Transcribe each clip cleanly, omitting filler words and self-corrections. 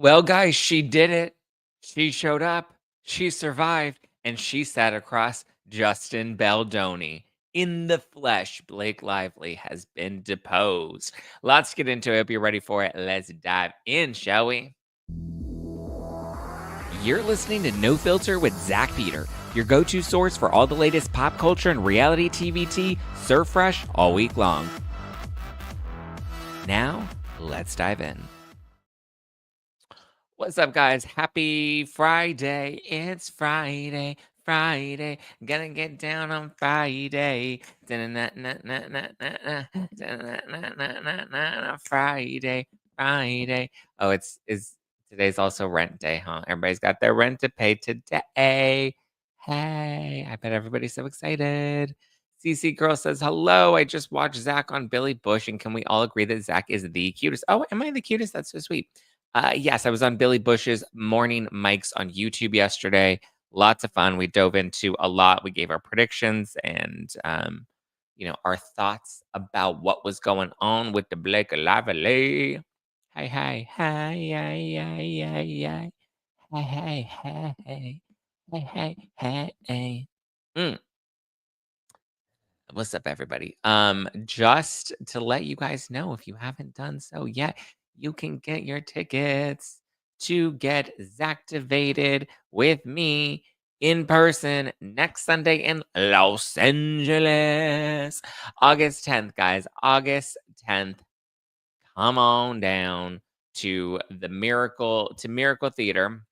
Well, guys, she did it. She showed up, she survived, and she sat across Justin Baldoni. In the flesh, Blake Lively has been deposed. Lots to get into. I hope you're ready for it. Let's dive in, shall we? You're listening to No Filter with Zack Peter, your go-to source for all the latest pop culture and reality TV tea, served fresh all week long. Now, let's dive in. What's up, guys? Happy Friday. It's Friday. Friday. Gonna get down on Friday. Friday. Friday. Oh, it's is today's also rent day, huh? Everybody's got their rent to pay today. Hey, I bet everybody's so excited. CC Girl says, hello. I just watched Zach on Billy Bush, and can we all agree that Zach is the cutest? Oh, am I the cutest? That's so sweet. Yes, I was on Billy Bush's Morning Mics on YouTube yesterday. Lots of fun. We dove into a lot. We gave our predictions and, our thoughts about what was going on with the Blake Lively. Hey, hey, hey, hey, hey, hey, hey, hey, hey, hey, hey, hey, hey, hey. Mm. What's up, everybody? Just to let you guys know, if you haven't done so yet, you can get your tickets to get Zactivated with me in person next Sunday in Los Angeles. August 10th, guys. August 10th. Come on down to Miracle Theater.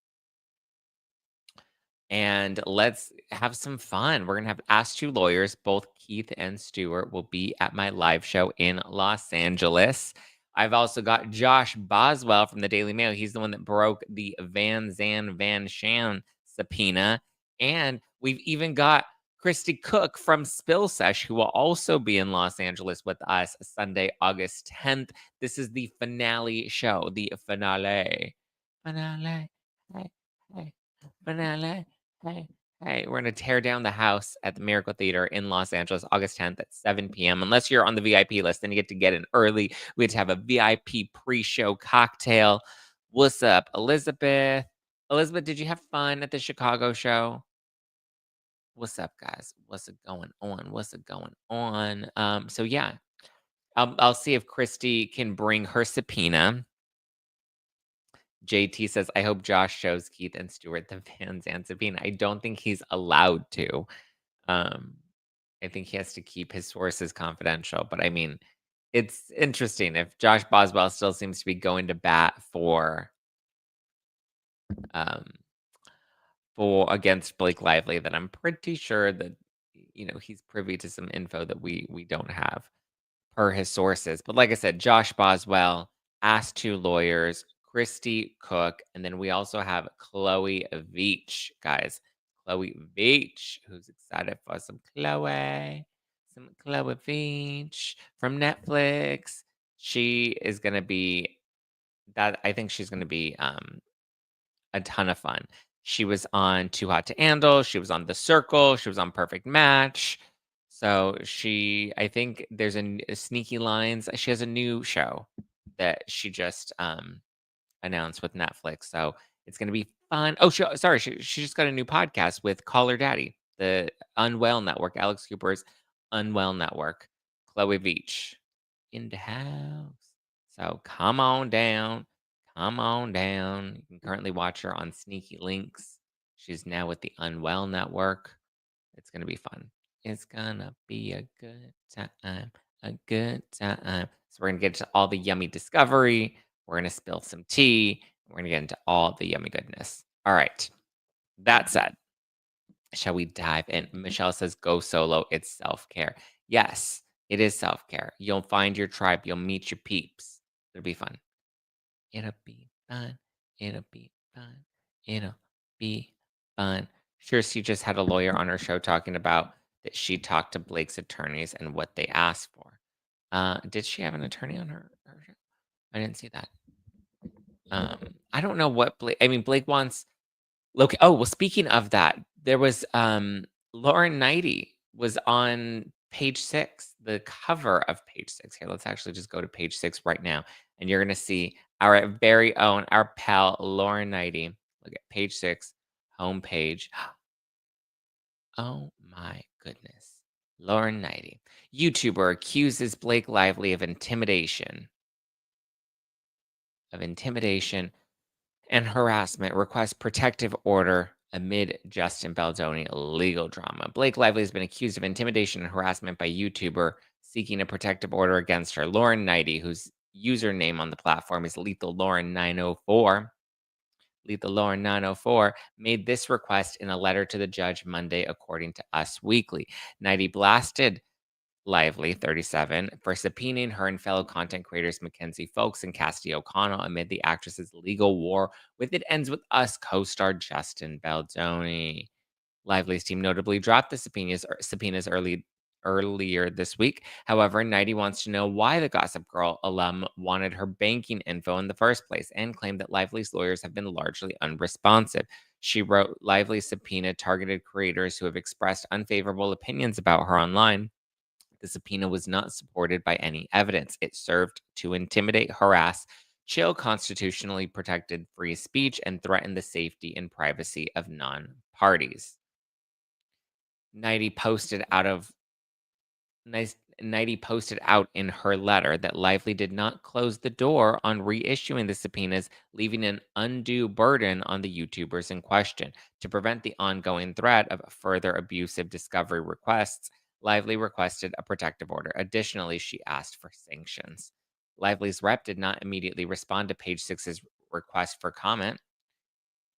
And let's have some fun. We're going to have Ask Two Lawyers. Both Keith and Stuart will be at my live show in Los Angeles. I've also got Josh Boswell from the Daily Mail. He's the one that broke the Van Zan Van Shan subpoena. And we've even got Christy Cook from Spill Sesh, who will also be in Los Angeles with us Sunday, August 10th. This is the finale show, the finale. Finale. Hey, hey, finale. Hey, hey, we're gonna tear down the house at the Miracle Theater in Los Angeles, August 10th at 7 p.m. Unless you're on the VIP list, then you get in early. We get to have a VIP pre-show cocktail. What's up, Elizabeth? Elizabeth, did you have fun at the Chicago show? What's up, guys? What's it going on? What's it going on? So yeah, I'll see if Christy can bring her subpoena. JT says, I hope Josh shows Keith and Stuart the Van Zandt subpoena. I don't think he's allowed to. I think he has to keep his sources confidential. But I mean, it's interesting if Josh Boswell still seems to be going to bat um, for against Blake Lively, then I'm pretty sure that he's privy to some info that we don't have per his sources. But like I said, Josh Boswell, Ask Two Lawyers, Christy Cook, and then we also have Chloe Veach, guys. Chloe Veach, who's excited for some Chloe Veach from Netflix. She is gonna be that. I think she's gonna be a ton of fun. She was on Too Hot to Handle. She was on The Circle. She was on Perfect Match. So I think there's a Sneaky Lines. She has a new show that she just announced with Netflix. So it's gonna be fun. Oh, she just got a new podcast with Call Her Daddy, the Unwell Network, Alex Cooper's Unwell Network. Chloe Veach in the house. So come on down. Come on down. You can currently watch her on Sneaky Links. She's now with the Unwell Network. It's gonna be fun. It's gonna be a good time. A good time. So we're gonna get to all the yummy discovery. We're gonna spill some tea. We're gonna get into all the yummy goodness. All right. That said, shall we dive in? Michelle says, go solo. It's self-care. Yes, it is self-care. You'll find your tribe. You'll meet your peeps. It'll be fun. It'll be fun. It'll be fun. It'll be fun. Sure, she just had a lawyer on her show talking about that she talked to Blake's attorneys and what they asked for. Did she have an attorney on her show? I didn't see that. I don't know what Blake. I mean, Blake wants. Look. Oh well. Speaking of that, there was Lauren Knighty was on page 6, the cover of page 6. Here, let's actually just go to page 6 right now. And you're going to see our very own, our pal, Lauren Knighty. Look at page 6, homepage. Oh my goodness. Lauren Knighty. YouTuber accuses Blake Lively of intimidation. And harassment, requests protective order amid Justin Baldoni legal drama. Blake Lively has been accused of intimidation and harassment by YouTuber seeking a protective order against her. Lauren Knighty, whose username on the platform is Lethal Lauren 904. Lethal Lauren 904 made this request in a letter to the judge Monday, according to Us Weekly. Knighty blasted Lively, 37, for subpoenaing her and fellow content creators Mackenzie Folks and Cassidy O'Connell amid the actress's legal war with It Ends With Us co-star Justin Baldoni. Lively's team notably dropped the subpoenas earlier this week. However, Knighty wants to know why the Gossip Girl alum wanted her banking info in the first place and claimed that Lively's lawyers have been largely unresponsive. She wrote Lively's subpoena targeted creators who have expressed unfavorable opinions about her online. The subpoena was not supported by any evidence. It served to intimidate, harass, chill constitutionally protected free speech, and threaten the safety and privacy of non-parties. Knighty posted out in her letter that Lively did not close the door on reissuing the subpoenas, leaving an undue burden on the YouTubers in question. To prevent the ongoing threat of further abusive discovery requests, Lively requested a protective order. Additionally, she asked for sanctions. Lively's rep did not immediately respond to Page Six's request for comment.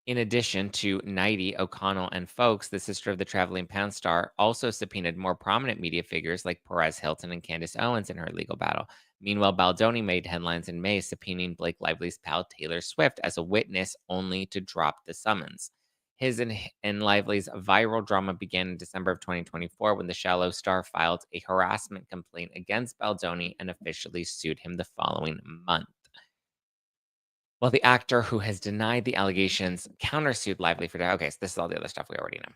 In addition to Knighty, O'Connell, and Folks, the sister of the traveling pound star also subpoenaed more prominent media figures like Perez Hilton and Candace Owens in her legal battle. Meanwhile, Baldoni made headlines in May, subpoenaing Blake Lively's pal Taylor Swift as a witness, only to drop the summons. His and Lively's viral drama began in December of 2024 when the Shallow star filed a harassment complaint against Baldoni and officially sued him the following month. Well, the actor who has denied the allegations countersued Lively for that. Okay, so this is all the other stuff we already know.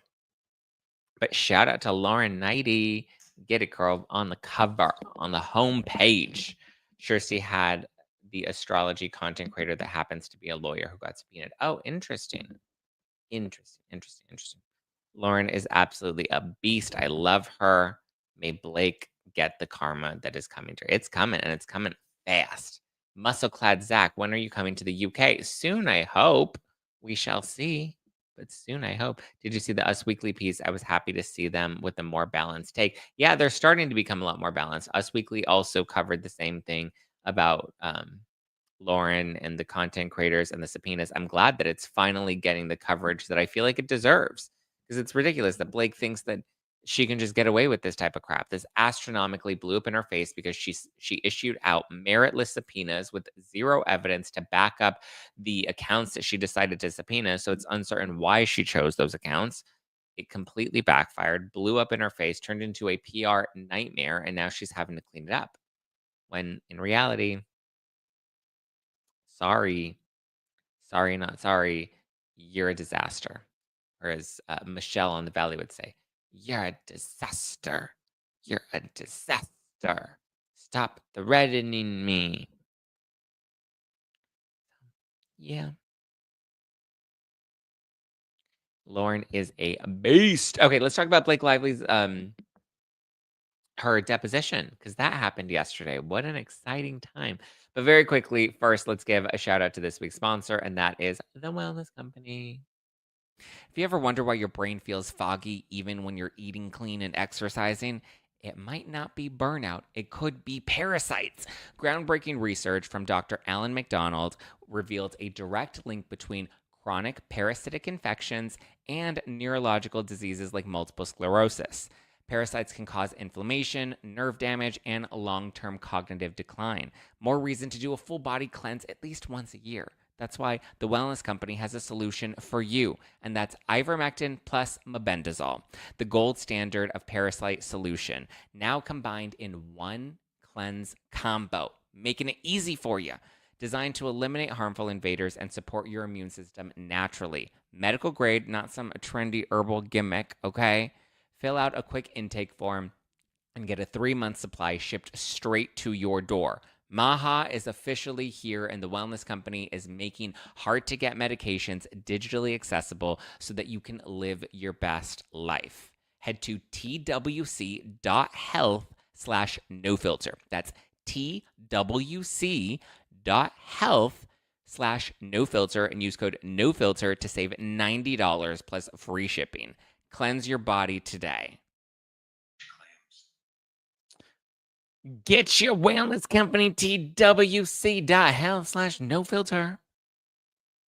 But shout out to Lauren Knighty. Get it, girl, on the cover, on the home page. Sure, she had the astrology content creator that happens to be a lawyer who got subpoenaed. Oh, interesting. Interesting. Lauren is absolutely a beast. I love her. May Blake get the karma that is coming to her. It's coming, and it's coming fast. Muscle-clad Zack, when are you coming to the UK? Soon, I hope. We shall see, but soon, I hope. Did you see the Us Weekly piece? I was happy to see them with a more balanced take. Yeah, they're starting to become a lot more balanced. Us Weekly also covered the same thing about Lauren and the content creators and the subpoenas. I'm glad that it's finally getting the coverage that I feel like it deserves, because it's ridiculous that Blake thinks that she can just get away with this type of crap. This astronomically blew up in her face because she issued out meritless subpoenas with zero evidence to back up the accounts that she decided to subpoena. So it's uncertain why she chose those accounts. It completely backfired, blew up in her face, turned into a PR nightmare, and now she's having to clean it up. When in reality, sorry, not sorry, you're a disaster. Or as Michelle on the Valley would say, you're a disaster. You're a disaster. Stop threatening me. Yeah. Lauren is a beast. Okay, let's talk about Blake Lively's her deposition, because that happened yesterday. What an exciting time. But very quickly, first, let's give a shout out to this week's sponsor, and that is The Wellness Company. If you ever wonder why your brain feels foggy even when you're eating clean and exercising, it might not be burnout. It could be parasites. Groundbreaking research from Dr. Alan McDonald revealed a direct link between chronic parasitic infections and neurological diseases like multiple sclerosis. Parasites can cause inflammation, nerve damage, and long-term cognitive decline. More reason to do a full body cleanse at least once a year. That's why the Wellness Company has a solution for you, and that's ivermectin plus mebendazole, the gold standard of parasite solution, now combined in one cleanse combo, making it easy for you. Designed to eliminate harmful invaders and support your immune system naturally. Medical grade, not some trendy herbal gimmick, okay? Fill out a quick intake form and get a 3-month supply shipped straight to your door. Maha is officially here, and the wellness company is making hard to get medications digitally accessible so that you can live your best life. Head to twc.health/nofilter. That's twc.health/nofilter and use code nofilter to save $90 plus free shipping. Cleanse your body today. Get your wellness company, twc.health/nofilter.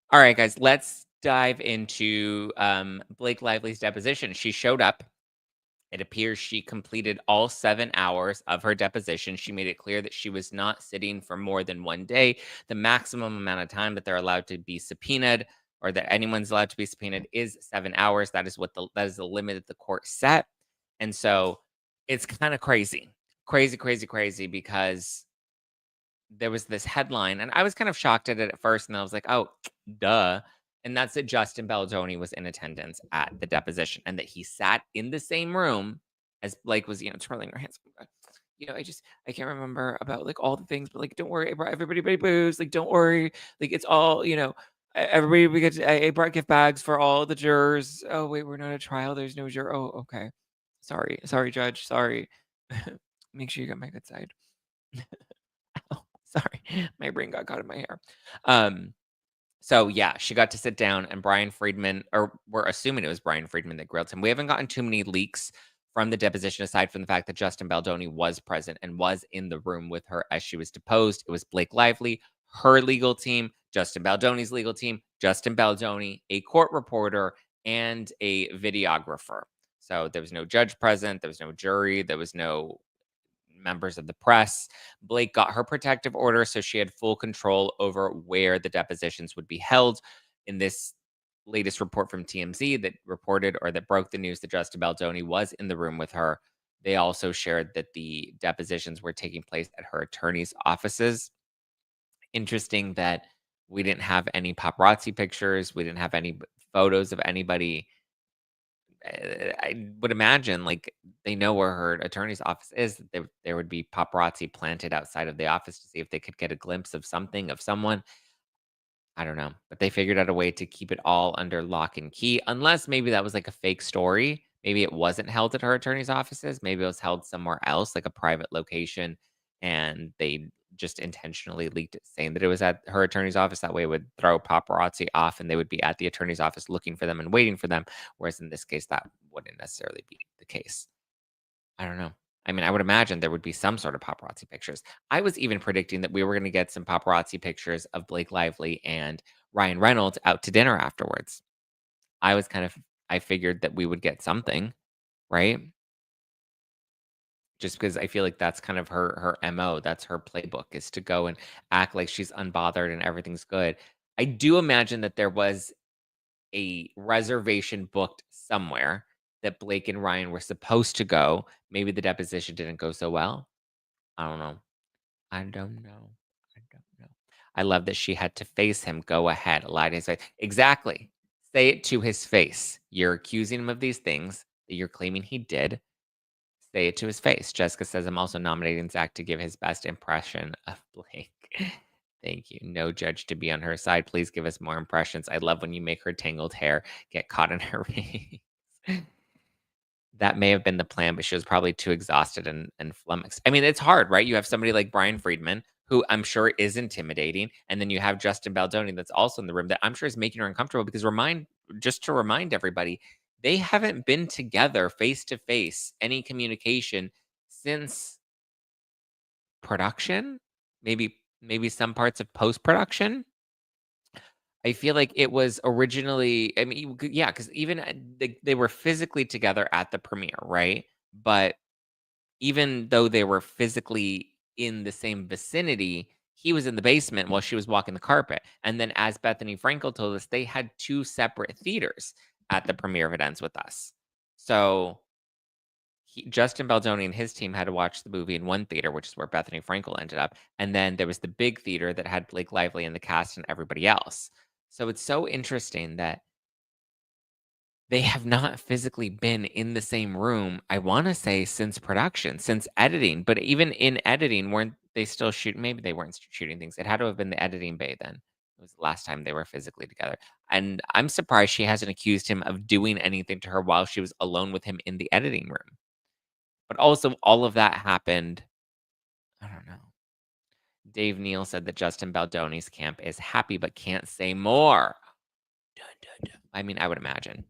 All right, guys, let's dive into Blake Lively's deposition. She showed up. It appears she completed all 7 hours of her deposition. She made it clear that she was not sitting for more than 1 day. The maximum amount of time that they're allowed to be subpoenaed, or that anyone's allowed to be subpoenaed, is 7 hours. That is the limit that the court set. And so it's kind of crazy. Crazy, because there was this headline, and I was kind of shocked at it at first, and I was like, "Oh, duh." And that's that Justin Baldoni was in attendance at the deposition, and that he sat in the same room as Blake was, twirling her hands. I can't remember about like all the things, but like, don't worry, I brought everybody booze. Like, don't worry, like it's all, everybody. I brought gift bags for all the jurors. Oh wait, we're not at trial. There's no juror. Oh, okay. Sorry, judge. Sorry. Make sure you got my good side. Oh, sorry. My brain got caught in my hair. Um, so yeah, she got to sit down, and Brian Friedman, or we're assuming it was Brian Friedman that grilled him. We haven't gotten too many leaks from the deposition aside from the fact that Justin Baldoni was present and was in the room with her as she was deposed. It was Blake Lively, her legal team, Justin Baldoni's legal team, Justin Baldoni, a court reporter, and a videographer. So there was no judge present, there was no jury, there was no members of the press. Blake got her protective order, so she had full control over where the depositions would be held. In this latest report from TMZ that reported, or that broke the news that Justin Baldoni was in the room with her, they also shared that the depositions were taking place at her attorney's offices. Interesting that we didn't have any paparazzi pictures. We didn't have any photos of anybody. I would imagine, like, they know where her attorney's office is. That there would be paparazzi planted outside of the office to see if they could get a glimpse of something, of someone. I don't know, but they figured out a way to keep it all under lock and key, unless maybe that was like a fake story. Maybe it wasn't held at her attorney's offices. Maybe it was held somewhere else, like a private location, and they just intentionally leaked it saying that it was at her attorney's office. That way it would throw paparazzi off and they would be at the attorney's office looking for them and waiting for them. Whereas in this case, that wouldn't necessarily be the case. I don't know. I mean, I would imagine there would be some sort of paparazzi pictures. I was even predicting that we were going to get some paparazzi pictures of Blake Lively and Ryan Reynolds out to dinner afterwards. I figured that we would get something, right? Just because I feel like that's kind of her MO. That's her playbook, is to go and act like she's unbothered and everything's good. I do imagine that there was a reservation booked somewhere that Blake and Ryan were supposed to go. Maybe the deposition didn't go so well. I don't know. I don't know. I don't know. I love that she had to face him. Go ahead, lie to his face. Exactly. Say it to his face. You're accusing him of these things that you're claiming he did. Say it to his face. Jessica says, I'm also nominating Zack to give his best impression of Blake. Thank you. No judge to be on her side. Please give us more impressions. I love when you make her tangled hair get caught in her rings. That may have been the plan, but she was probably too exhausted and flummoxed. I mean, it's hard, right? You have somebody like Brian Friedman, who I'm sure is intimidating, and then you have Justin Baldoni that's also in the room that I'm sure is making her uncomfortable because just to remind everybody, they haven't been together face to face, any communication since production, maybe some parts of post-production. I feel like it was originally, I mean, yeah, because even they were physically together at the premiere, right? But even though they were physically in the same vicinity, he was in the basement while she was walking the carpet. And then, as Bethany Frankel told us, they had two separate theaters at the premiere of It Ends With Us. So Justin Baldoni and his team had to watch the movie in one theater, which is where Bethany Frankel ended up. And then there was the big theater that had Blake Lively and the cast and everybody else. So it's so interesting that they have not physically been in the same room, I wanna say, since production, since editing, but even in editing, weren't they still shoot maybe they weren't shooting things. It had to have been the editing bay then. It was the last time they were physically together. And I'm surprised she hasn't accused him of doing anything to her while she was alone with him in the editing room. But also, all of that happened. I don't know. Dave Neal said that Justin Baldoni's camp is happy but can't say more. Dun, dun, dun. I mean, I would imagine.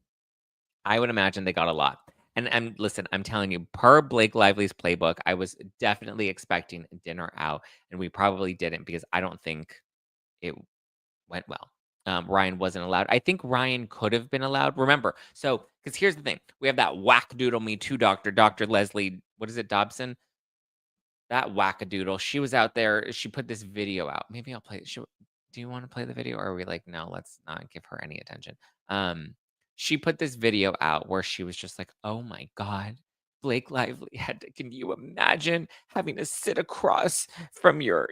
I would imagine they got a lot. And listen, I'm telling you, per Blake Lively's playbook, I was definitely expecting dinner out, and we probably didn't because I don't think it went well. Ryan wasn't allowed. I think Ryan could have been allowed. Remember, so because here's the thing, we have that whack-doodle Me Too doctor, Dr. Leslie. What is it, Dobson? That wackadoodle. She was out there. She put this video out. Maybe I'll play. Do you want to play the video, or are we like, no? Let's not give her any attention. She put this video out where she was just like, "Oh my god, Blake Lively had to. Can you imagine having to sit across from your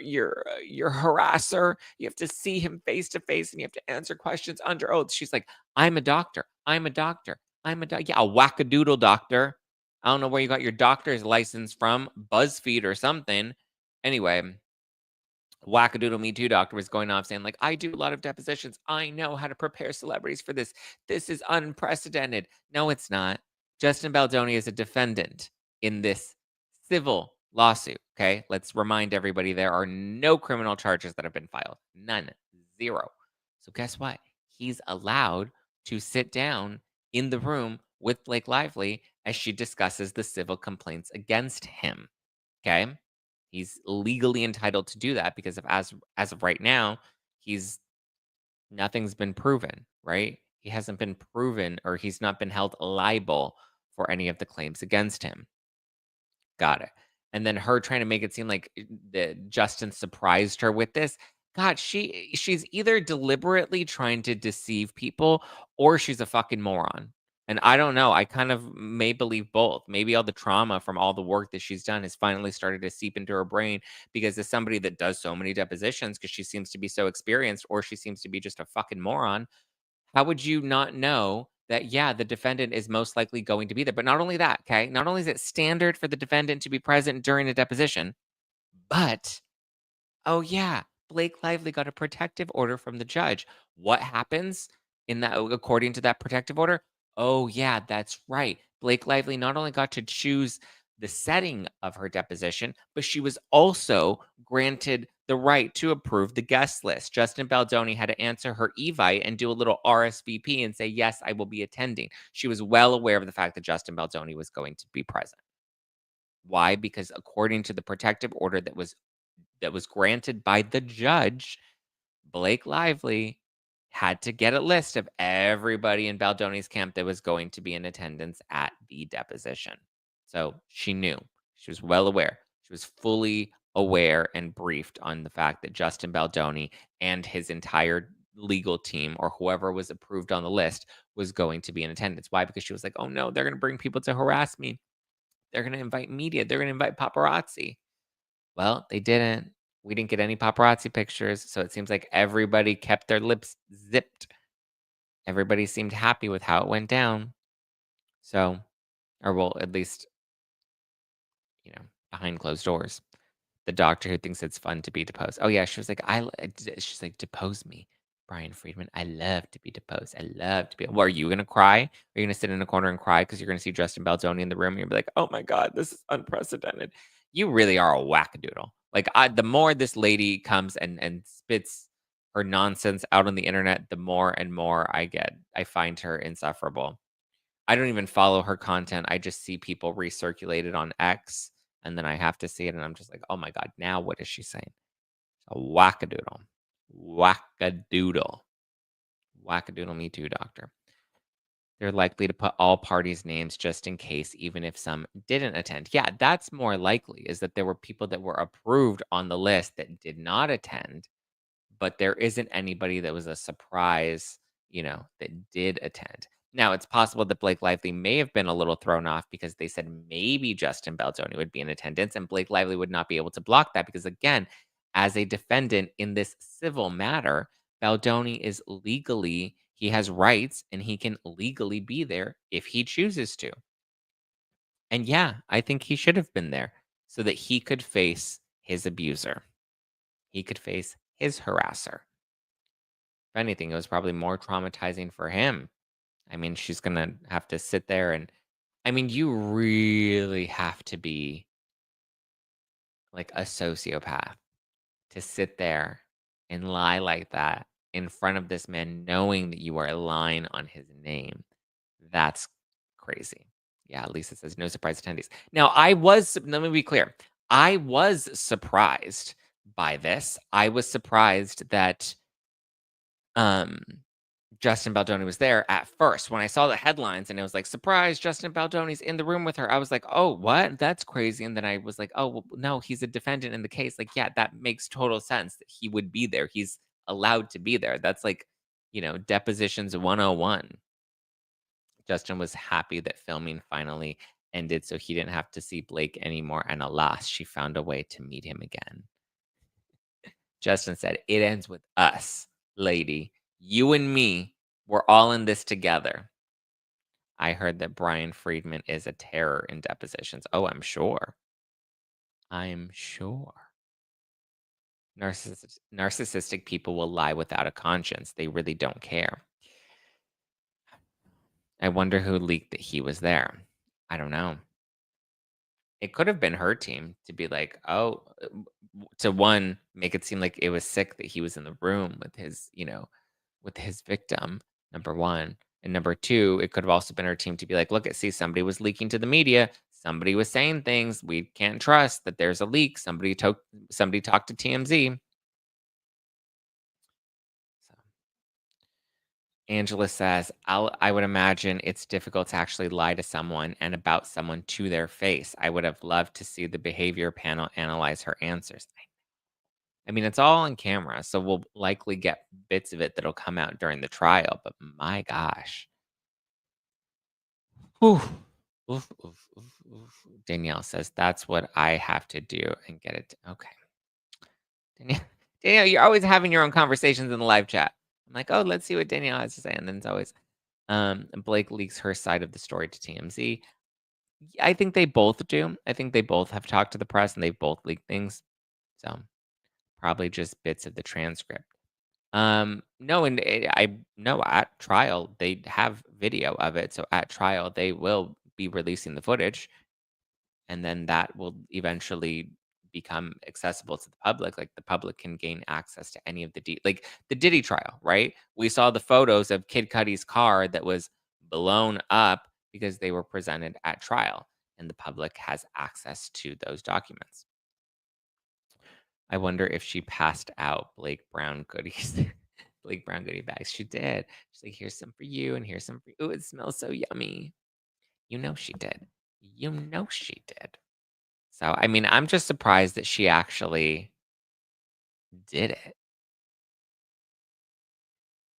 harasser? You have to see him face to face, and you have to answer questions under oath." She's like, "I'm a doctor. I'm a doctor. I'm a yeah, a wackadoodle doctor." I don't know where you got your doctor's license from, BuzzFeed or something. Anyway, wackadoodle Me Too doctor was going off saying, like, I do a lot of depositions. I know how to prepare celebrities for this. This is unprecedented. No, it's not. Justin Baldoni is a defendant in this civil lawsuit. Okay. Let's remind everybody there are no criminal charges that have been filed. None. Zero. So guess what? He's allowed to sit down in the room with Blake Lively as she discusses the civil complaints against him. Okay. He's legally entitled to do that because of as of right now, he's nothing's been proven, right? He hasn't been proven or he's not been held liable for any of the claims against him. Got it. And then her trying to make it seem like that Justin surprised her with this. God, she's either deliberately trying to deceive people or she's a fucking moron. And I don't know. I kind of may believe both. Maybe all the trauma from all the work that she's done has finally started to seep into her brain because as somebody that does so many depositions, because she seems to be so experienced, or she seems to be just a fucking moron. How would you not know that, yeah, the defendant is most likely going to be there? But not only that, okay? Not only is it standard for the defendant to be present during a deposition, but oh, yeah. Blake Lively got a protective order from the judge. What happens in that according to that protective order? Oh, yeah, that's right. Blake Lively not only got to choose the setting of her deposition, but she was also granted the right to approve the guest list. Justin Baldoni had to answer her evite and do a little RSVP and say, yes, I will be attending. She was well aware of the fact that Justin Baldoni was going to be present. Why? Because according to the protective order that was granted by the judge, Blake Lively had to get a list of everybody in Baldoni's camp that was going to be in attendance at the deposition. So she knew. She was well aware. She was fully aware and briefed on the fact that Justin Baldoni and his entire legal team or whoever was approved on the list was going to be in attendance. Why? Because she was like, oh no, they're going to bring people to harass me. They're going to invite media. They're going to invite paparazzi. Well, they didn't. We didn't get any paparazzi pictures, so it seems like everybody kept their lips zipped. Everybody seemed happy with how it went down. So, or well, at least, behind closed doors. The doctor who thinks it's fun to be deposed. Oh yeah, she was like, she's like, depose me, Brian Friedman. I love to be deposed. I love to be. Well, are you gonna cry? Are you gonna sit in a corner and cry because you're gonna see Justin Baldoni in the room and you'll be like, oh my god, this is unprecedented. You really are a wackadoodle. Like the more this lady comes and spits her nonsense out on the internet, the more and more I find her insufferable. I don't even follow her content. I just see people recirculate it on X, and then I have to see it, and I'm just like, "Oh my god, now what is she saying?" A wackadoodle. Wackadoodle. Wackadoodle me too, doctor. They're likely to put all parties' names just in case, even if some didn't attend. Yeah, that's more likely, is that there were people that were approved on the list that did not attend, but there isn't anybody that was a surprise, that did attend. Now, it's possible that Blake Lively may have been a little thrown off because they said maybe Justin Baldoni would be in attendance, and Blake Lively would not be able to block that because, again, as a defendant in this civil matter, Baldoni is legally, he has rights and he can legally be there if he chooses to. And yeah, I think he should have been there so that he could face his abuser. He could face his harasser. If anything, it was probably more traumatizing for him. I mean, she's gonna have to sit there and I mean, you really have to be like a sociopath to sit there and lie like that in front of this man, knowing that you are lying on his name. That's crazy. Yeah, Lisa says no surprise attendees. Now, let me be clear. I was surprised by this. I was surprised that um Justin Baldoni was there at first. When I saw the headlines and it was like, "Surprise, Justin Baldoni's in the room with her," I was like, "Oh, what? That's crazy." And then I was like, "Oh, well, no, he's a defendant in the case." Like, yeah, that makes total sense that he would be there. He's allowed to be there. That's like, depositions 101. Justin was happy that filming finally ended so he didn't have to see Blake anymore. And alas, she found a way to meet him again. Justin said, "It ends with us, lady. You and me. We're all in this together." I heard that Brian Friedman is a terror in depositions. Oh, I'm sure. I'm sure. Narcissistic people will lie without a conscience. They really don't care. I wonder who leaked that he was there. I don't know. It could have been her team to be like, oh, to one, make it seem like it was sick that he was in the room with his victim, number one. And number two, it could have also been her team to be like, look, see, somebody was leaking to the media. Somebody was saying things. We can't trust that there's a leak. Somebody talked to TMZ. So Angela says, I would imagine it's difficult to actually lie to someone and about someone to their face. I would have loved to see the behavior panel analyze her answers. I mean, it's all on camera, so we'll likely get bits of it that'll come out during the trial, but my gosh. Whew. Oof, oof, oof, oof. Danielle says, "That's what I have to do and get it." Okay. Danielle, Danielle, you're always having your own conversations in the live chat. I'm like, "Oh, let's see what Danielle has to say." And then it's always, Blake leaks her side of the story to TMZ. I think they both do. I think they both have talked to the press and they both leaked things. So probably just bits of the transcript. No, and I know at trial they have video of it. So at trial they will be releasing the footage, and then that will eventually become accessible to the public. Like the public can gain access to any of like the Diddy trial, right? We saw the photos of Kid Cudi's car that was blown up because they were presented at trial, and the public has access to those documents. I wonder if she passed out Blake Brown goodies. Blake Brown goodie bags. She did. She's like, here's some for you and here's some for you. Ooh, it smells so yummy. You know she did. You know she did. So, I mean, I'm just surprised that she actually did it.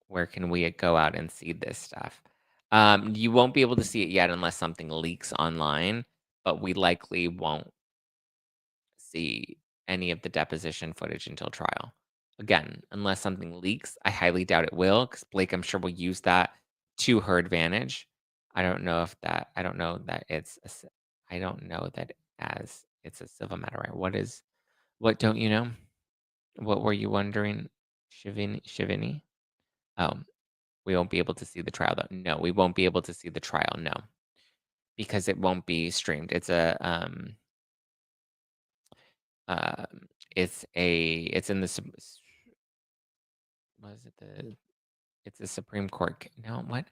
Where can we go out and see this stuff? You won't be able to see it yet unless something leaks online, but we likely won't see any of the deposition footage until trial. Again, unless something leaks, I highly doubt it will, because Blake, I'm sure, will use that to her advantage. I don't know that I don't know that as it's a civil matter, right? What don't you know? What were you wondering, Shivini? Oh, we won't be able to see the trial though. No, we won't be able to see the trial, no. Because it won't be streamed. Um, it's in the what is it? It's a Supreme Court. No, what?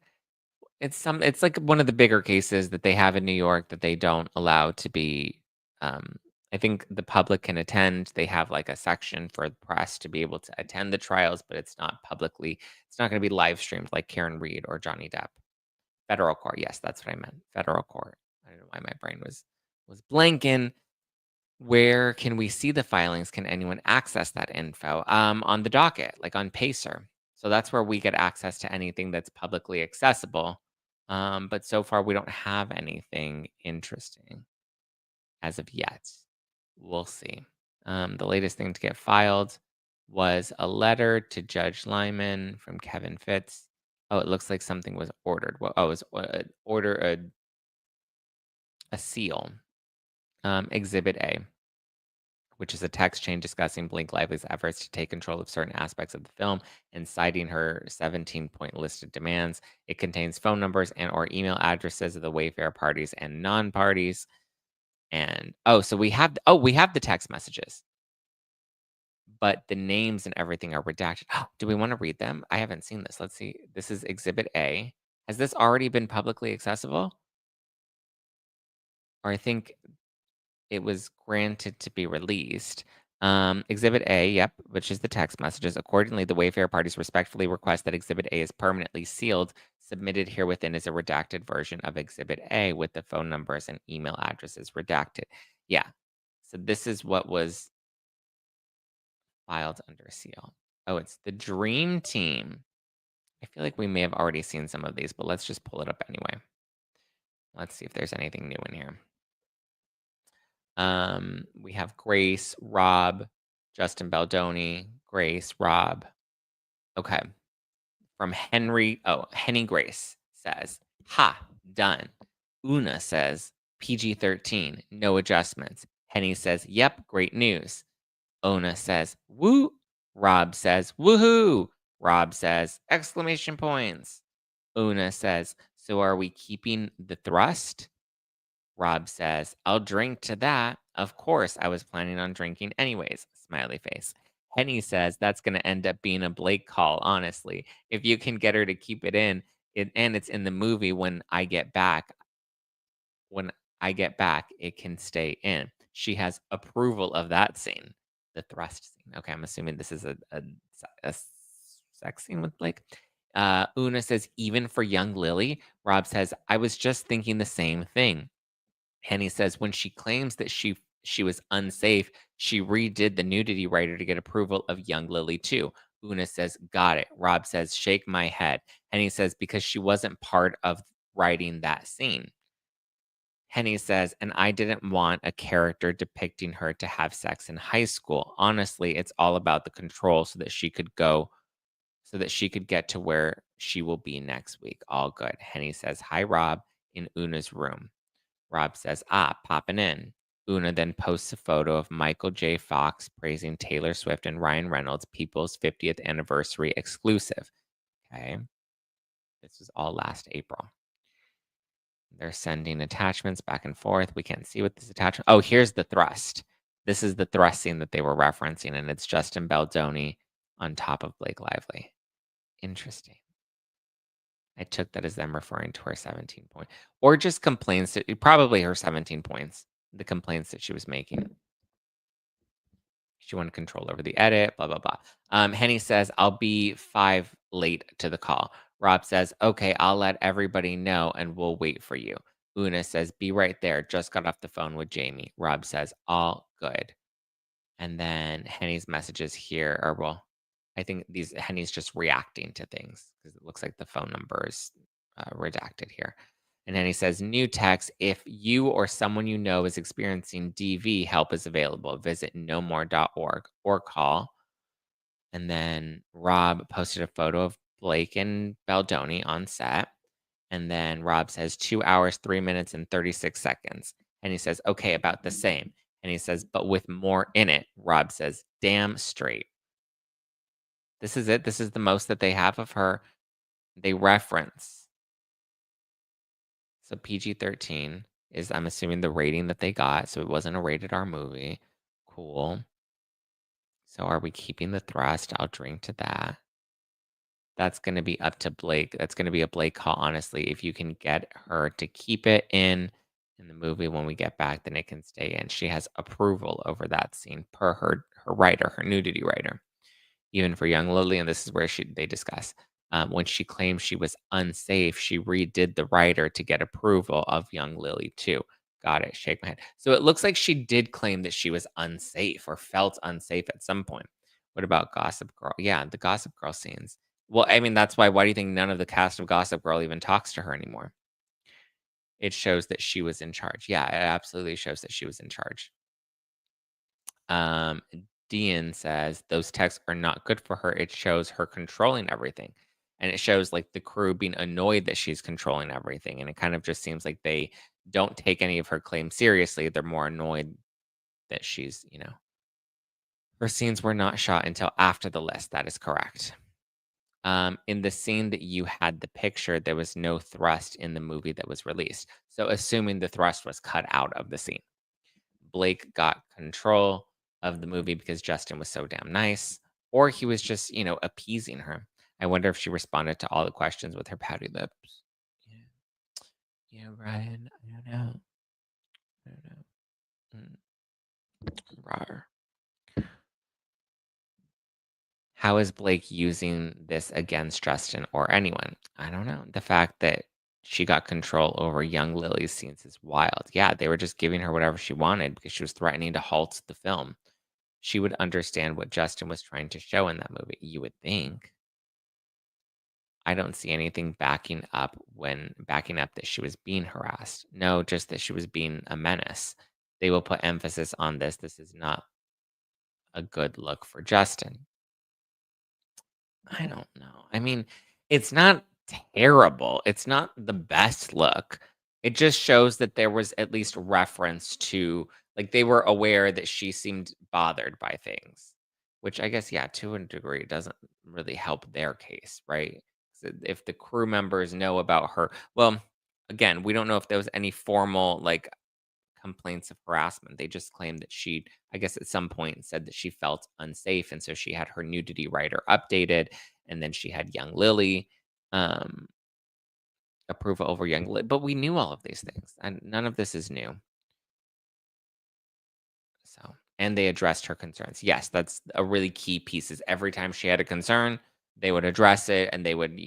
It's like one of the bigger cases that they have in New York that they don't allow to be. Um, I think the public can attend. They have like a section for the press to be able to attend the trials, but it's not publicly. It's not going to be live streamed like Karen Reed or Johnny Depp. Federal court. Yes, that's what I meant. Federal court. I don't know why my brain was blanking. Where can we see the filings? Can anyone access that info? On the docket, like on Pacer. So that's where we get access to anything that's publicly accessible. But so far, we don't have anything interesting as of yet. We'll see. The latest thing to get filed was a letter to Judge Lyman from Kevin Fitz. Oh, it looks like something was ordered. Well, oh, it was order a seal. Exhibit A. which is a text chain discussing Blake Lively's efforts to take control of certain aspects of the film and citing her 17-point list of demands. It contains phone numbers and or email addresses of the Wayfair parties and non-parties. And so we have the text messages, but the names and everything are redacted. Do we want to read them? I haven't seen this. Let's see. This is Exhibit A. Has this already been publicly accessible? Or I think it was granted to be released. Exhibit A, yep, which is the text messages. Accordingly, the Wayfair parties respectfully request that Exhibit A is permanently sealed. Submitted here within is a redacted version of Exhibit A with the phone numbers and email addresses redacted. Yeah. So this is what was filed under seal. Oh, it's the Dream Team. I feel like we may have already seen some of these, but let's just pull it up anyway. Let's see if there's anything new in here. We have Grace, Rob, Justin Baldoni, Grace, Rob. Okay. From Henny Grace says, "Ha, done." Una says, "PG-13, no adjustments." Henny says, "Yep, great news." Ona says, "Woo." Rob says, "Woohoo." Rob says, exclamation points. Una says, "So are we keeping the thrust?" Rob says, "I'll drink to that. Of course, I was planning on drinking anyways." Smiley face. Henny says, "That's going to end up being a Blake call, honestly. If you can get her to keep it in, and it's in the movie when I get back, it can stay in." She has approval of that scene, the thrust scene. Okay, I'm assuming this is a sex scene with Blake. Una says, "Even for young Lily?" Rob says, "I was just thinking the same thing." Henny says when she claims that she was unsafe, she redid the nudity writer to get approval of young Lily too. Una says, "Got it." Rob says, "Shake my head." Henny says, "Because she wasn't part of writing that scene." Henny says, "And I didn't want a character depicting her to have sex in high school. Honestly, it's all about the control so that she could get to where she will be next week. All good." Henny says, "Hi, Rob," in Una's room. Rob says, popping in." Una then posts a photo of Michael J. Fox praising Taylor Swift and Ryan Reynolds' People's 50th anniversary exclusive. Okay. This was all last April. They're sending attachments back and forth. We can't see what this attachment. Oh, here's the thrust. This is the thrust scene that they were referencing, and it's Justin Baldoni on top of Blake Lively. Interesting. I took that as them referring to her 17 point, or just complaints that probably her 17 points, the complaints that she was making. She wanted control over the edit, blah, blah, blah. Henny says, "I'll be 5 late to the call." Rob says, "Okay, I'll let everybody know and we'll wait for you." Una says, "Be right there. Just got off the phone with Jamie." Rob says, "All good." And then Henny's messages here are, well, I think Henny's just reacting to things because it looks like the phone number is redacted here. And then he says, "New text. If you or someone you know is experiencing DV, help is available. Visit nomore.org or call." And then Rob posted a photo of Blake and Baldoni on set. And then Rob says 2 hours, 3 minutes, and 36 seconds. And he says, "Okay, about the same." And he says, "But with more in it." Rob says, "Damn straight." This is it. This is the most that they have of her. They reference. So PG-13 is, I'm assuming, the rating that they got. So it wasn't a rated R movie. Cool. So are we keeping the thrust? I'll drink to that. That's going to be up to Blake. That's going to be a Blake call, honestly. If you can get her to keep it in the movie when we get back, then it can stay in. She has approval over that scene per her writer, her nudity writer. Even for young Lily, and this is where they discuss, when she claimed she was unsafe, she redid the writer to get approval of young Lily too. Got it. Shake my head. So it looks like she did claim that she was unsafe or felt unsafe at some point. What about Gossip Girl? Yeah, the Gossip Girl scenes. Well, I mean, that's why. Why do you think none of the cast of Gossip Girl even talks to her anymore? It shows that she was in charge. Yeah, it absolutely shows that she was in charge. Um, Dean says those texts are not good for her. It shows her controlling everything. And it shows like the crew being annoyed that she's controlling everything. And it kind of just seems like they don't take any of her claims seriously. They're more annoyed that she's, Her scenes were not shot until after the list, that is correct. In the scene that you had the picture, there was no thrust in the movie that was released. So assuming the thrust was cut out of the scene. Blake got control of the movie because Justin was so damn nice, or he was just, appeasing her. I wonder if she responded to all the questions with her pouty lips. Yeah, yeah, Ryan. I don't know. I don't know. Rawr. How is Blake using this against Justin or anyone? I don't know. The fact that she got control over young Lily's scenes is wild. Yeah, they were just giving her whatever she wanted because she was threatening to halt the film. She would understand what Justin was trying to show in that movie, you would think. I don't see anything backing up that she was being harassed. No, just that she was being a menace. They will put emphasis on this. This is not a good look for Justin. I don't know. I mean, it's not terrible. It's not the best look. It just shows that there was at least reference to, like, they were aware that she seemed bothered by things, which I guess, yeah, to a degree doesn't really help their case, right? So if the crew members know about her, well, again, we don't know if there was any formal, like, complaints of harassment. They just claimed that she, I guess, at some point said that she felt unsafe, and so she had her nudity writer updated, and then she had young Lily um, approval over young Lily. But we knew all of these things, and none of this is new. So, and they addressed her concerns. Yes, that's a really key piece. Is every time she had a concern, they would address it, and they would,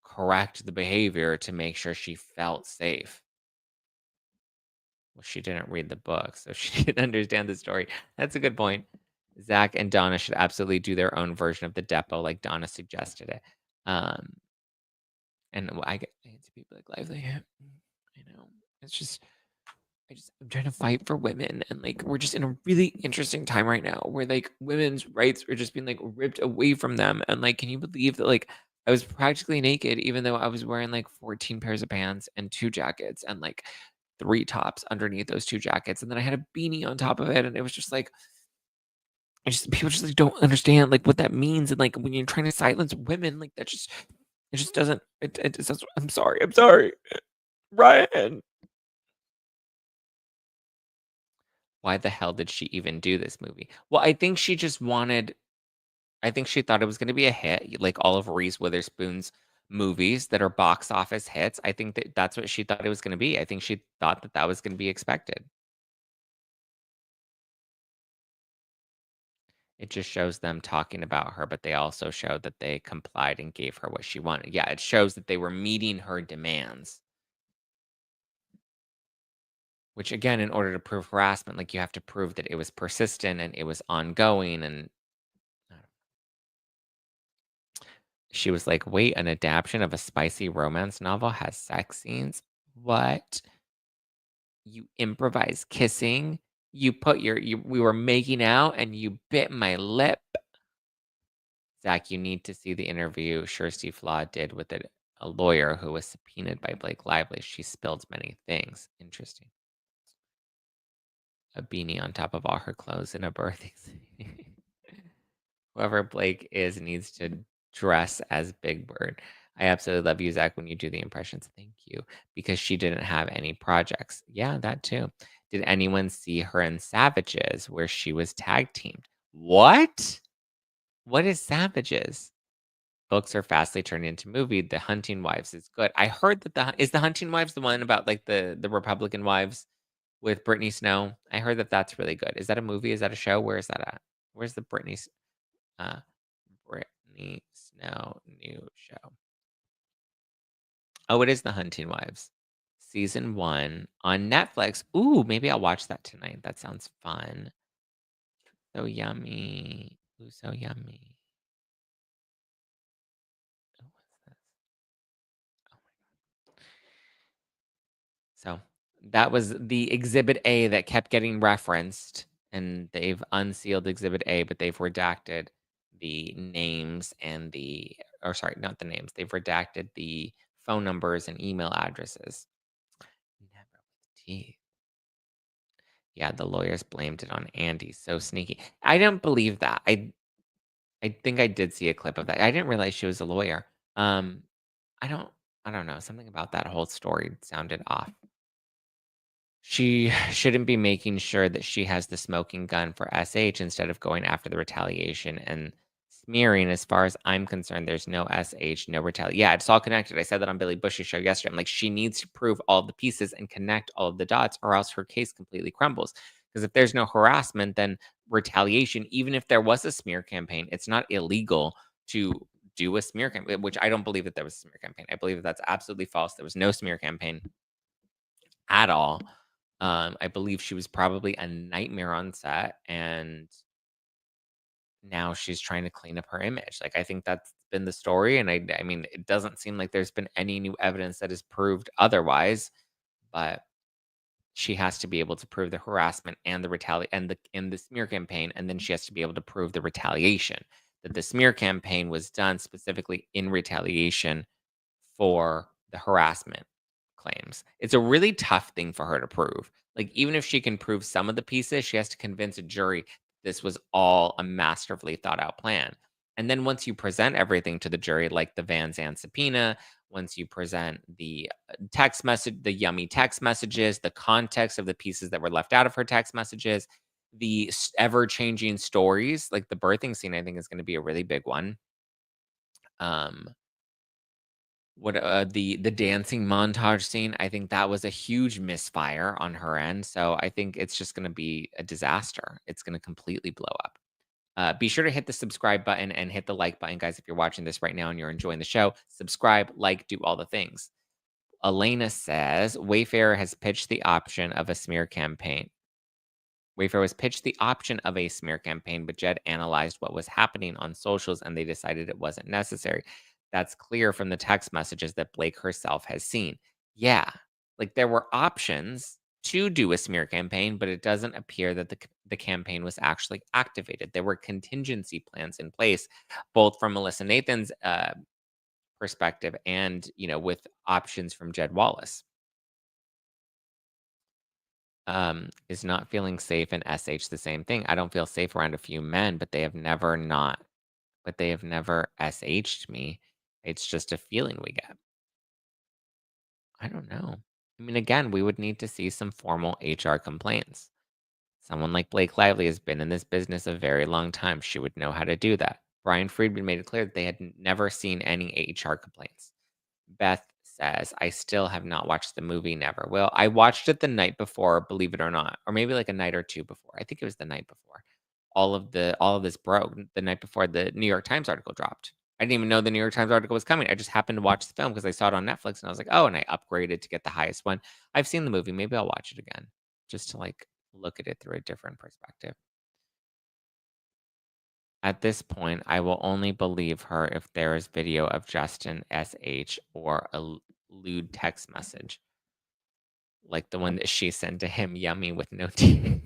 correct the behavior to make sure she felt safe. Well, she didn't read the book, so she didn't understand the story. That's a good point. Zach and Donna should absolutely do their own version of the Depo, like Donna suggested it. Um, and I get to people like lively. It's just I'm trying to fight for women, and like we're just in a really interesting time right now where like women's rights are just being like ripped away from them. And like, can you believe that like I was practically naked even though I was wearing like 14 pairs of pants and two jackets and like three tops underneath those two jackets, and then I had a beanie on top of it, and it was just like people just like don't understand like what that means, and like when you're trying to silence women, like that just it just doesn't it just doesn't, I'm sorry, Ryan. Why the hell did she even do this movie? Well, I think she just wanted I think she thought it was gonna be a hit, like all of Reese Witherspoon's movies that are box office hits. I think that that's what she thought it was gonna be. I think she thought that that was gonna be expected. It just shows them talking about her, but they also showed that they complied and gave her what she wanted. Yeah, it shows that they were meeting her demands, which again, in order to prove harassment, like you have to prove that it was persistent and it was ongoing. And she was like, wait, an adaptation of a spicy romance novel has sex scenes? What? You improvise kissing? You put we were making out and you bit my lip? Zach, you need to see the interview Kirsty Flaw did with a lawyer who was subpoenaed by Blake Lively. She spilled many things. Interesting. A beanie on top of all her clothes in a birthday suit. Whoever Blake is needs to dress as Big Bird. I absolutely love you, Zach, when you do the impressions. Thank you. Because she didn't have any projects. Yeah, that too. Did anyone see her in Savages where she was tag teamed? What? What is Savages? Books are fastly turning into movie. The Hunting Wives is good. I heard that the Hunting Wives the one about like the Republican wives with Brittany Snow? I heard that that's really good. Is that a movie? Is that a show? Where is that at? Where's the uh Brittany Snow new show? Oh, it is The Hunting Wives. Season 1 on Netflix. Ooh, maybe I'll watch that tonight. That sounds fun. So yummy. Ooh, so yummy. Oh, what's this? Oh So that was the Exhibit A that kept getting referenced, and they've unsealed Exhibit A, but they've redacted the names and or sorry, not the names. They've redacted the phone numbers and email addresses. Never with teeth. Yeah, the lawyers blamed it on Andy. So sneaky. I don't believe that. I think I did see a clip of that. I didn't realize she was a lawyer. Um, I don't I don't know. Something about that whole story sounded off. She shouldn't be making sure that she has the smoking gun for SH instead of going after the retaliation and smearing. As far as I'm concerned, there's no SH, no retaliation. Yeah, it's all connected. I said that on Billy Bush's show yesterday. I'm like, she needs to prove all the pieces and connect all of the dots, or else her case completely crumbles. Because if there's no harassment, then retaliation, even if there was a smear campaign, it's not illegal to do a smear campaign, which I don't believe that there was a smear campaign. I believe that that's absolutely false. There was no smear campaign at all. I believe she was probably a nightmare on set, and now she's trying to clean up her image. Like, I think that's been the story, and I mean, it doesn't seem like there's been any new evidence that has proved otherwise, but she has to be able to prove the harassment and the and the smear campaign, and then she has to be able to prove the retaliation, that the smear campaign was done specifically in retaliation for the harassment claims. It's a really tough thing for her to prove. Like, even if she can prove some of the pieces, she has to convince a jury this was all a masterfully thought out plan. And then once you present everything to the jury, like the Van Zandt subpoena, once you present the text message, the yummy text messages, the context of the pieces that were left out of her text messages, the ever changing stories, like the birthing scene, I think is going to be a really big one. Um, the dancing montage scene, I think that was a huge misfire on her end, so I think it's just gonna be a disaster. It's gonna completely blow up. Be sure to hit the subscribe button and hit the like button, guys, if you're watching this right now and you're enjoying the show. Subscribe, like, do all the things. Elena says, Wayfair has pitched the option of a smear campaign. Wayfair was pitched the option of a smear campaign, but Jed analyzed what was happening on socials and they decided it wasn't necessary. That's clear from the text messages that Blake herself has seen. Yeah, like there were options to do a smear campaign, but it doesn't appear that the campaign was actually activated. There were contingency plans in place, both from Melissa Nathan's perspective and, with options from Jed Wallace. Is not feeling safe in SH the same thing? I don't feel safe around a few men, but they have never SH'd me. It's just a feeling we get. I don't know. I mean, again, we would need to see some formal HR complaints. Someone like Blake Lively has been in this business a very long time. She would know how to do that. Brian Friedman made it clear that they had never seen any HR complaints. Beth says, I still have not watched the movie Never Will. I watched it the night before, believe it or not, or maybe like a night or two before. I think it was the night before. All of this broke the night before the New York Times article dropped. I didn't even know the New York Times article was coming. I just happened to watch the film because I saw it on Netflix and I was like, oh, and I upgraded to get the highest one. I've seen the movie. Maybe I'll watch it again just to like look at it through a different perspective. At this point, I will only believe her if there is video of Justin SH or a lewd text message, like the one that she sent to him, yummy with no teeth.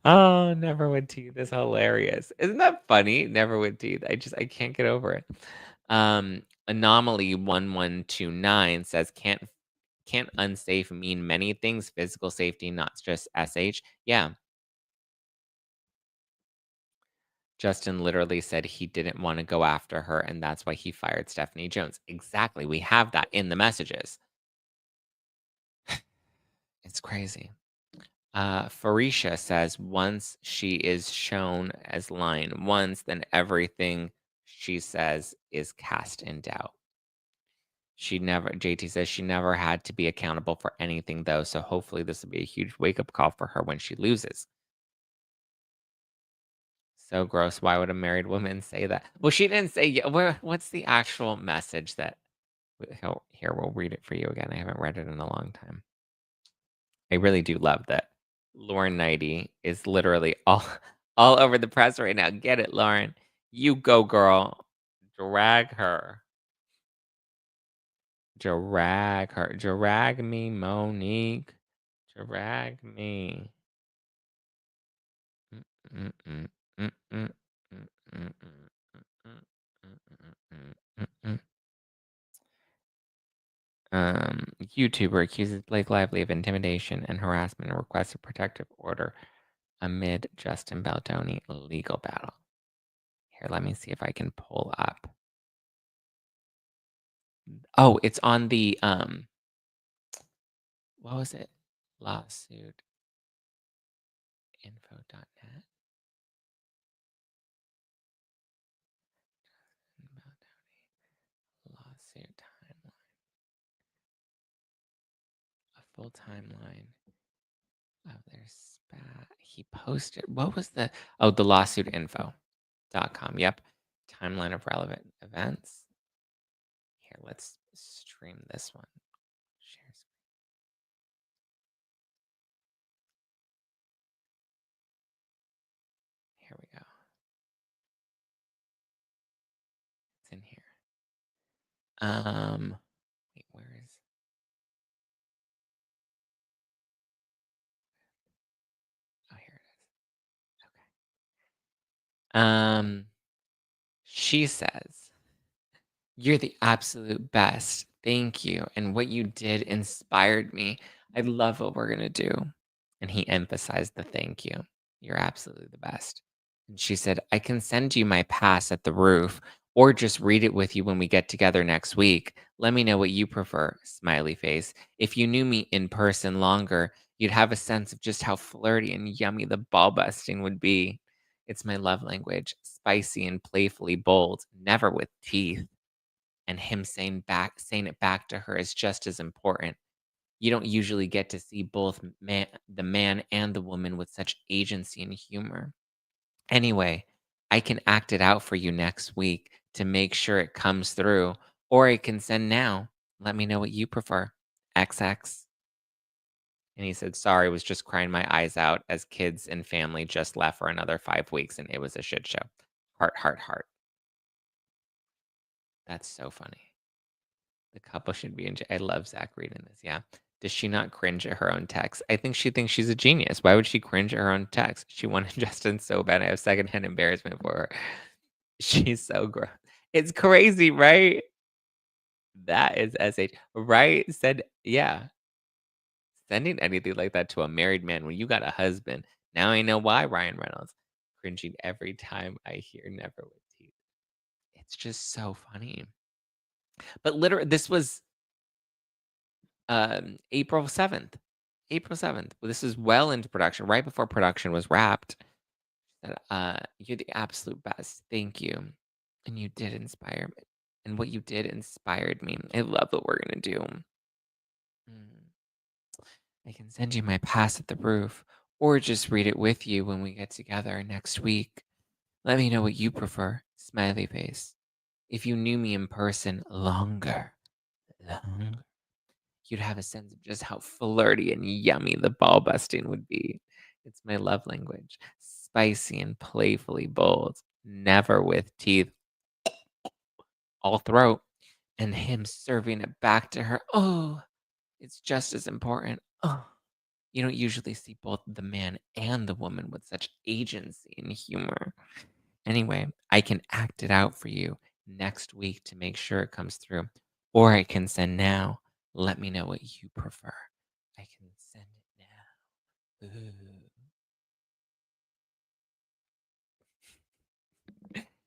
Oh, never with teeth is hilarious. Isn't that funny? Never with teeth. I can't get over it. Anomaly 1129 says can't unsafe mean many things, physical safety, not just SH. Yeah. Justin literally said he didn't want to go after her, and that's why he fired Stephanie Jones. Exactly. We have that in the messages. It's crazy. Farisha says once she is shown as lying once, then everything she says is cast in doubt. JT says she never had to be accountable for anything, though, so hopefully this will be a huge wake up call for her when she loses. So gross. Why would a married woman say that? Well, she didn't say, what's the actual message that here, we'll read it for you again. I haven't read it in a long time. I really do love that Lauren Knighty is literally all all over the press right now. Get it, Lauren. You go, girl. Drag her. Drag her. Drag me, Monique. Drag me. Mm, mm, mm, mm, mm, mm, mm, mm, mm, mm, mm, mm, mm. YouTuber accuses Blake Lively of intimidation and harassment and requests a protective order amid Justin Baldoni legal battle. Here, let me see if I can pull up. Oh, it's on the what was it? Lawsuit info.net. Lawsuit timeline. A full timeline of their spat. He posted, what was the, oh, the lawsuitinfo.com. Yep. Timeline of relevant events. Here, let's stream this one. Share screen. Here we go. It's in here. Wait, where is? Oh, here it is. Okay. She says, "You're the absolute best. Thank you. And what you did inspired me. I love what we're gonna do." And he emphasized the thank you. "You're absolutely the best." And she said, "I can send you my pass at the roof or just read it with you when we get together next week. Let me know what you prefer." Smiley face. "If you knew me in person longer, you'd have a sense of just how flirty and yummy the ball busting would be. It's my love language, spicy and playfully bold, never with teeth." And him saying it back to her is just as important. You don't usually get to see both the man and the woman with such agency and humor. Anyway, I can act it out for you next week to make sure it comes through, or I can send now. Let me know what you prefer. XX. And he said, "Sorry, was just crying my eyes out as kids and family just left for another 5 weeks and it was a shit show. Heart, heart, heart." That's so funny. The couple should be in jail. I love Zach reading this. Yeah. Does she not cringe at her own text? I think she thinks she's a genius. Why would she cringe at her own text? She wanted Justin so bad. I have secondhand embarrassment for her. She's so gross. It's crazy, right? That is SH. Right? Said, yeah. Sending anything like that to a married man when you got a husband. Now I know why Ryan Reynolds. Cringing every time I hear never with teeth. It's just so funny. But literally, this was April 7th. April 7th. Well, this is well into production, right before production was wrapped. Said, "You're the absolute best. Thank you. And you did inspire me. And what you did inspired me. I love what we're gonna do. Mm. I can send you my pass at the roof, or just read it with you when we get together next week. Let me know what you prefer." Smiley face. "If you knew me in person longer, you'd have a sense of just how flirty and yummy the ball busting would be. It's my love language, spicy and playfully bold, never with teeth, all throat." And him serving it back to her. Oh, it's just as important. Oh, you don't usually see both the man and the woman with such agency and humor. Anyway, I can act it out for you next week to make sure it comes through. Or I can send now. Let me know what you prefer. I can send it now. Ooh.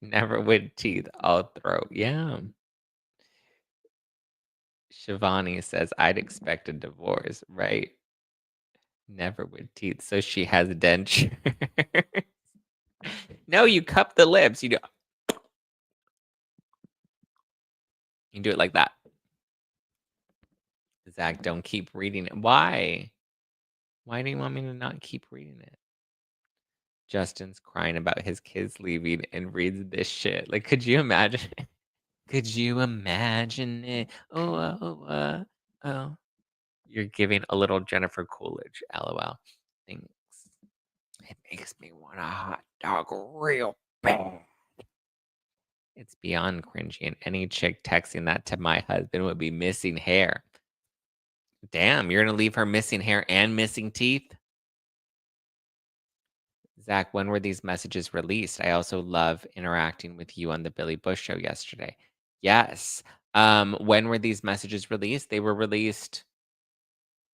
Never with teeth, all throat. Yeah. Shivani says, "I'd expect a divorce, right? Never with teeth." So she has denture. No, you cup the lips. You do it like that. Zach, don't keep reading it. Why? Why do you want me to not keep reading it? Justin's crying about his kids leaving and reads this shit. Like, could you imagine? Could you imagine it? Oh, oh. You're giving a little Jennifer Coolidge, LOL. Thanks. It makes me want a hot dog real bad. It's beyond cringy, and any chick texting that to my husband would be missing hair. Damn, you're gonna leave her missing hair and missing teeth? Zach, when were these messages released? I also love interacting with you on the Billy Bush show yesterday. Yes. When were these messages released? They were released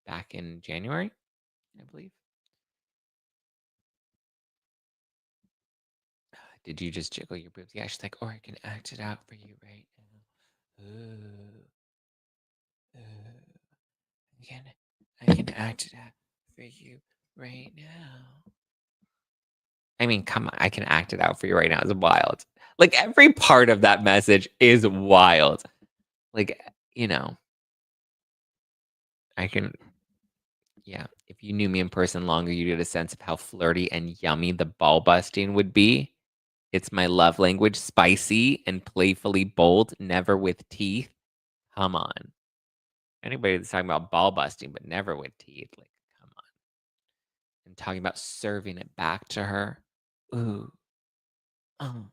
back in January, I believe. Did you just jiggle your boobs? Yeah, she's like, or I can act it out for you right now. Ooh, ooh. I can, I can act it out for you right now. I mean, come on, I can act it out for you right now is wild. Like every part of that message is wild. Like, you know, I can, yeah. If you knew me in person longer, you get a sense of how flirty and yummy the ball busting would be. It's my love language, spicy and playfully bold, never with teeth. Come on. Anybody that's talking about ball busting, but never with teeth, like, come on. And talking about serving it back to her. Ooh, oh,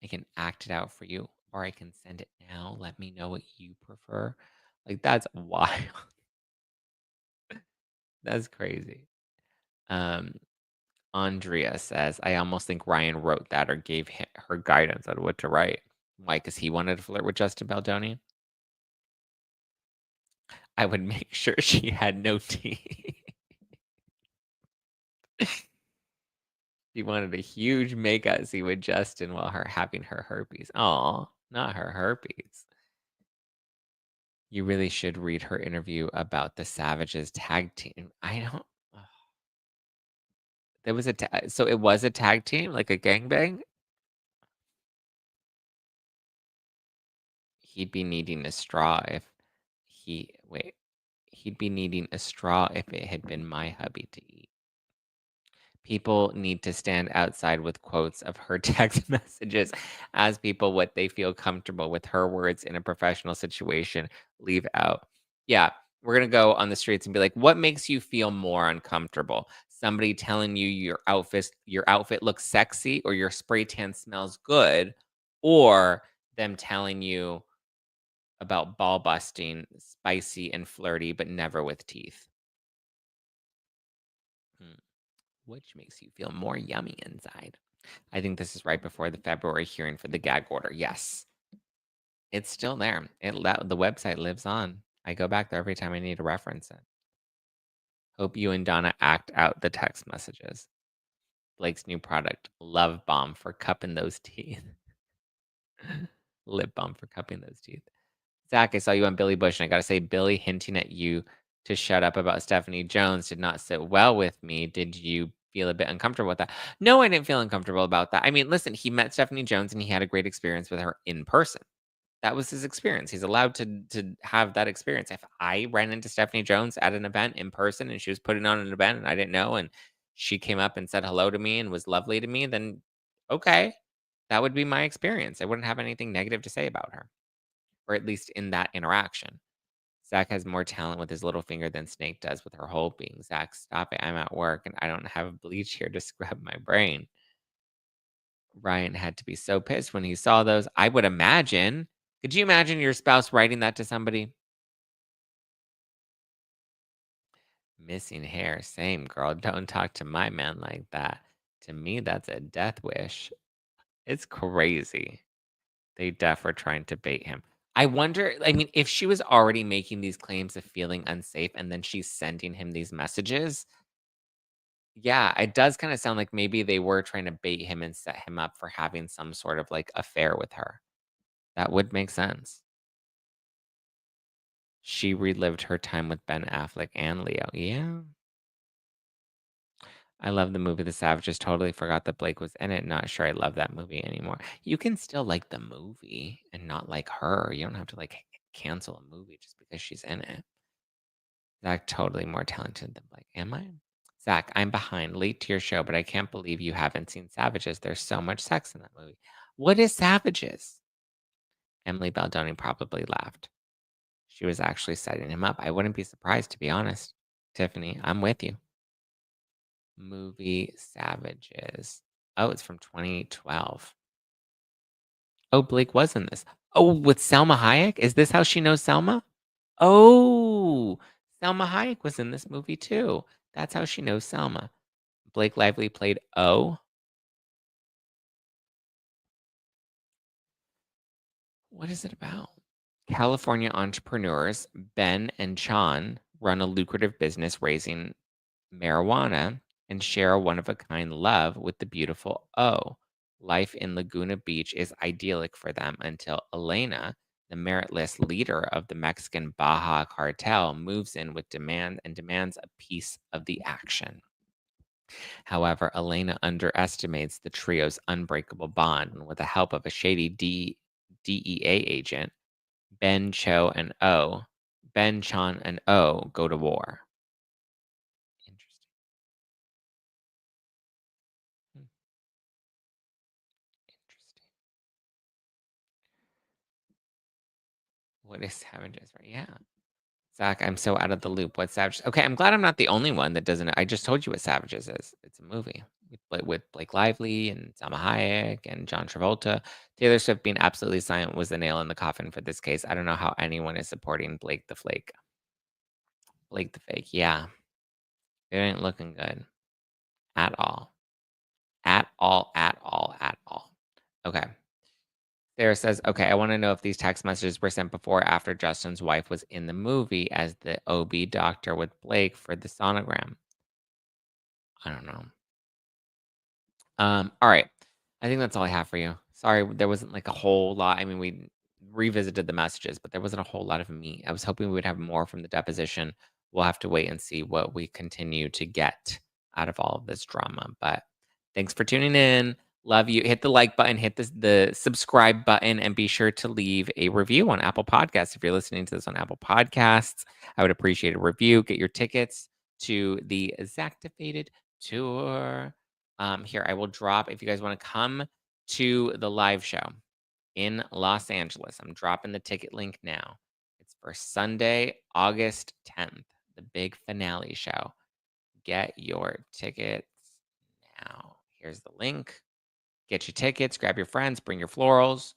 I can act it out for you, or I can send it now. Let me know what you prefer. Like, that's wild. That's crazy. Um, Andrea says, I almost think Ryan wrote that or gave her guidance on what to write. Why? Because he wanted to flirt with Justin Baldoni? I would make sure she had no teeth. She wanted a huge makeout scene with Justin while her having her herpes. Oh, not her herpes. You really should read her interview about the Savages tag team. I don't. Ugh. There was so it was a tag team, like a gangbang. He'd be needing a straw if he wait. He'd be needing a straw if it had been my hubby to eat. People need to stand outside with quotes of her text messages. Ask people what they feel comfortable with her words in a professional situation. Leave out. Yeah, we're gonna go on the streets and be like, what makes you feel more uncomfortable? Somebody telling you your outfit looks sexy or your spray tan smells good, or them telling you about ball busting, spicy and flirty, but never with teeth. Hmm. Which makes you feel more yummy inside? I think this is right before the February hearing for the gag order. Yes, it's still there. The website lives on. I go back there every time I need to reference it. Hope you and Donna act out the text messages. Blake's new product, Love Bomb for cupping those teeth. Lip balm for cupping those teeth. Zach, I saw you on Billy Bush, and I gotta say, Billy hinting at you to shut up about Stephanie Jones did not sit well with me. Did you feel a bit uncomfortable with that? No, I didn't feel uncomfortable about that. I mean, listen, he met Stephanie Jones and he had a great experience with her in person. That was his experience. He's allowed to have that experience. If I ran into Stephanie Jones at an event in person and she was putting on an event and I didn't know and she came up and said hello to me and was lovely to me, then okay, that would be my experience. I wouldn't have anything negative to say about her, or at least in that interaction. Zach has more talent with his little finger than Snake does with her whole being. Zach, stop it. I'm at work and I don't have bleach here to scrub my brain. Ryan had to be so pissed when he saw those. I would imagine. Could you imagine your spouse writing that to somebody? Missing hair. Same, girl. Don't talk to my man like that. To me, that's a death wish. It's crazy. They def were trying to bait him. I wonder, I mean, if she was already making these claims of feeling unsafe and then she's sending him these messages, yeah, it does kind of sound like maybe they were trying to bait him and set him up for having some sort of like affair with her. That would make sense. She relived her time with Ben Affleck and Leo. Yeah. I love the movie The Savages. Totally forgot that Blake was in it. Not sure I love that movie anymore. You can still like the movie and not like her. You don't have to like cancel a movie just because she's in it. Zach, totally more talented than Blake. Am I? Zach, I'm behind, late to your show, but I can't believe you haven't seen Savages. There's so much sex in that movie. What is Savages? Emily Baldoni probably laughed. She was actually setting him up. I wouldn't be surprised, to be honest. Tiffany, I'm with you. Movie Savages. Oh, it's from 2012. Oh, Blake was in this. Oh, with Selma Hayek? Is this how she knows Selma? Oh, Selma Hayek was in this movie too. That's how she knows Selma. Blake Lively played O. What is it about? California entrepreneurs Ben and Sean run a lucrative business raising marijuana, and share a one of a kind love with the beautiful O. Life in Laguna Beach is idyllic for them until Elena, the meritless leader of the Mexican Baja cartel, moves in with demand and demands a piece of the action. However, Elena underestimates the trio's unbreakable bond, and with the help of a shady DEA agent, Ben Cho and O, Ben Chan and O go to war. Interesting. Hmm, interesting. What is savages? Right? Yeah. Zach, I'm so out of the loop. What savages? Okay, I'm glad I'm not the only one that doesn't. I just told you what savages is. It's a movie with Blake Lively and Salma Hayek and John Travolta. Taylor Swift being absolutely silent was the nail in the coffin for this case. I don't know how anyone is supporting Blake the Flake. Blake the Fake. Yeah, it ain't looking good at all. At all. At all. At all. Okay. Sarah says, "Okay, I wanna know if these text messages were sent before or after Justin's wife was in the movie as the OB doctor with Blake for the sonogram." I don't know. Alright. I think that's all I have for you. Sorry, there wasn't, like, a whole lot. I mean, we revisited the messages, but there wasn't a whole lot of meat. I was hoping we would have more from the deposition. We'll have to wait and see what we continue to get out of all of this drama, but thanks for tuning in. Love you. Hit the like button, hit the subscribe button, and be sure to leave a review on Apple Podcasts. If you're listening to this on Apple Podcasts, I would appreciate a review. Get your tickets to the Zactivated tour. Here, I will drop if you guys want to come to the live show in Los Angeles. I'm dropping the ticket link now. It's for Sunday, August 10th, the big finale show. Get your tickets now. Here's the link. Get your tickets, grab your friends, bring your florals,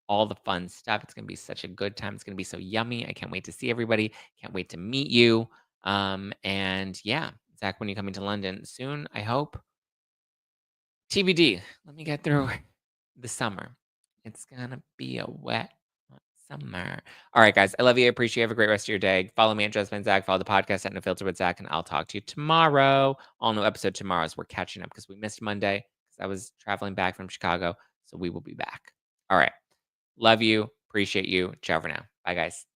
all the fun stuff. It's going to be such a good time. It's going to be so yummy. I can't wait to see everybody. Can't wait to meet you. And yeah, Zach, when you coming to London soon, I hope. TBD. Let me get through the summer. It's gonna be a wet hot summer. All right, guys. I love you. I appreciate you. Have a great rest of your day. Follow me at Justin Zach. Follow the podcast at No Filter with Zach, and I'll talk to you tomorrow. All new episode tomorrow as we're catching up because we missed Monday because I was traveling back from Chicago. So we will be back. All right. Love you. Appreciate you. Ciao for now. Bye, guys.